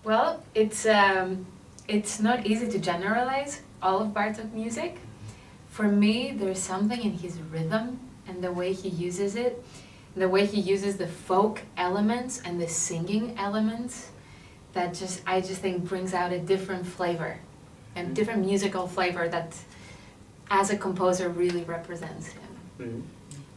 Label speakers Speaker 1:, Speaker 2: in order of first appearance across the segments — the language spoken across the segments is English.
Speaker 1: Well, it's not easy to generalize all of Bartók music. For me, there's something in his rhythm and the way he uses it, the way he uses the folk elements and the singing elements that I just think brings out a different flavor, a different musical flavor that, as a composer, really represents him.
Speaker 2: Mm-hmm.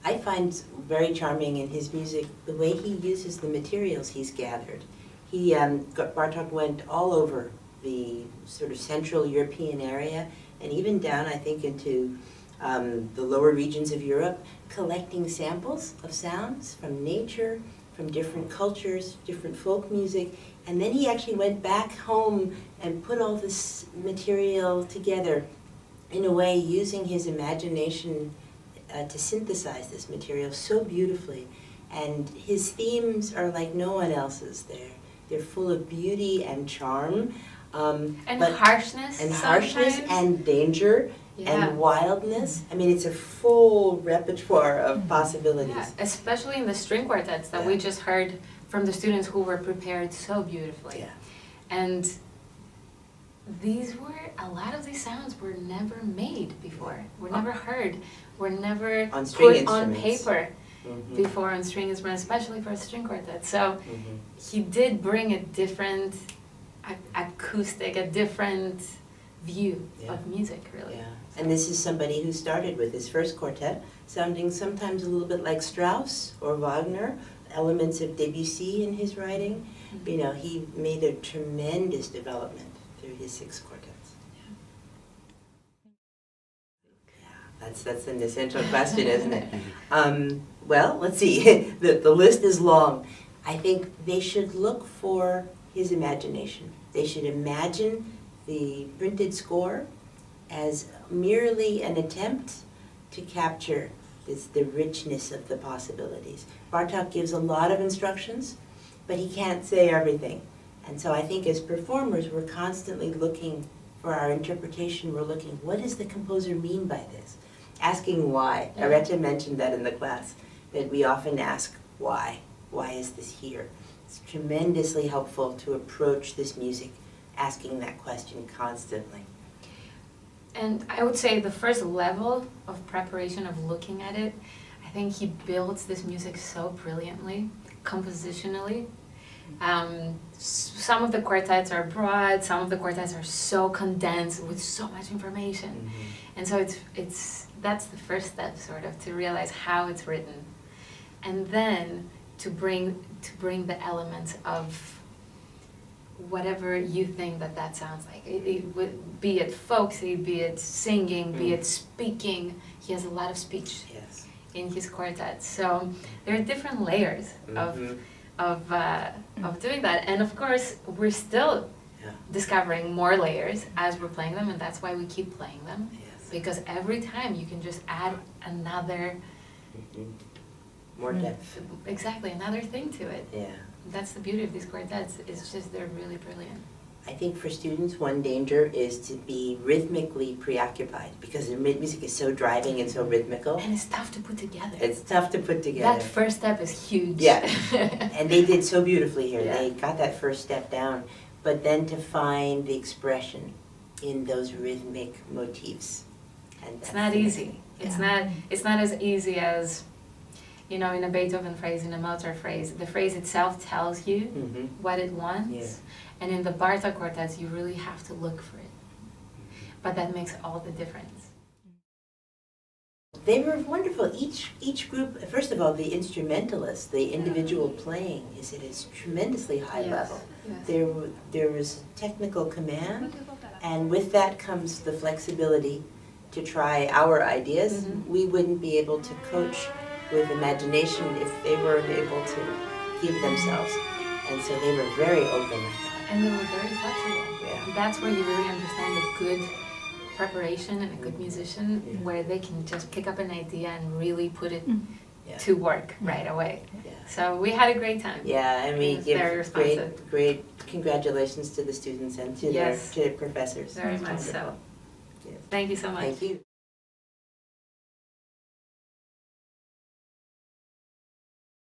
Speaker 2: I find very charming in his music the way he uses the materials he's gathered. Bartók went all over the sort of Central European area and even down, I think, into the lower regions of Europe, collecting samples of sounds from nature, from different cultures, different folk music, and then he actually went back home and put all this material together in a way using his imagination to synthesize this material so beautifully. And his themes are like no one else's. They're full of beauty and charm.
Speaker 1: And harshness.
Speaker 2: And harshness and danger.
Speaker 1: Yeah.
Speaker 2: And wildness. I mean, it's a full repertoire of possibilities.
Speaker 1: Yeah, especially in the string quartets that we just heard from the students who were prepared so beautifully.
Speaker 2: Yeah.
Speaker 1: And a lot of these sounds were never made before, were never heard, were never put on paper before on string instruments, especially for a string quartet. So he did bring a different acoustic, a different view of music, really.
Speaker 2: Yeah. And this is somebody who started with his first quartet, sounding sometimes a little bit like Strauss or Wagner, elements of Debussy in his writing. You know, he made a tremendous development through his 6 quartets. Yeah, that's an essential question, isn't it? Well, let's see. The list is long. I think they should look for his imagination. They should imagine the printed score as merely an attempt to capture the richness of the possibilities. Bartók gives a lot of instructions, but he can't say everything. And so I think as performers, we're constantly looking for our interpretation. We're looking, what does the composer mean by this? Asking why. Areta mentioned that in the class, that we often ask why. Why is this here? It's tremendously helpful to approach this music asking that question constantly.
Speaker 1: And I would say the first level of preparation of looking at it, I think he builds this music so brilliantly, compositionally. Some of the quartets are broad, some of the quartets are so condensed with so much information. And so that's the first step, sort of, to realize how it's written. And then to bring the elements of whatever you think that sounds like. Be it folksy, be it singing, be it speaking. He has a lot of speech in his quartet. So there are different layers of doing that. And of course, we're still discovering more layers as we're playing them, and that's why we keep playing them. Because every time you can just add another...
Speaker 2: More depth.
Speaker 1: Exactly, another thing to it.
Speaker 2: Yeah.
Speaker 1: That's the beauty of these quartets. It's just they're really brilliant.
Speaker 2: I think for students, one danger is to be rhythmically preoccupied because the music is so driving and so rhythmical.
Speaker 1: And it's tough to put together.
Speaker 2: It's tough to put together.
Speaker 1: That first step is huge.
Speaker 2: Yeah. And they did so beautifully here. They got that first step down. But then to find the expression in those rhythmic motifs. And
Speaker 1: it's not easy. It's not as easy as, you know, in a Beethoven phrase, in a Mozart phrase. The phrase itself tells you what it wants. And in the Bartók quartets, you really have to look for it. But that makes all the difference.
Speaker 2: They were wonderful. Each group, first of all, the instrumentalists, the individual playing is at a tremendously high level. There was technical command, and with that comes the flexibility to try our ideas. We wouldn't be able to coach with imagination if they weren't able to give themselves. And so they were very open.
Speaker 1: And they were very flexible. Yeah. That's where you really understand a good preparation and a good musician, where they can just pick up an idea and really put it to work right away. So we had a great time.
Speaker 2: Yeah, and we give great congratulations to the students and to their professors.
Speaker 1: Very much so. Thank you so much.
Speaker 2: Thank you.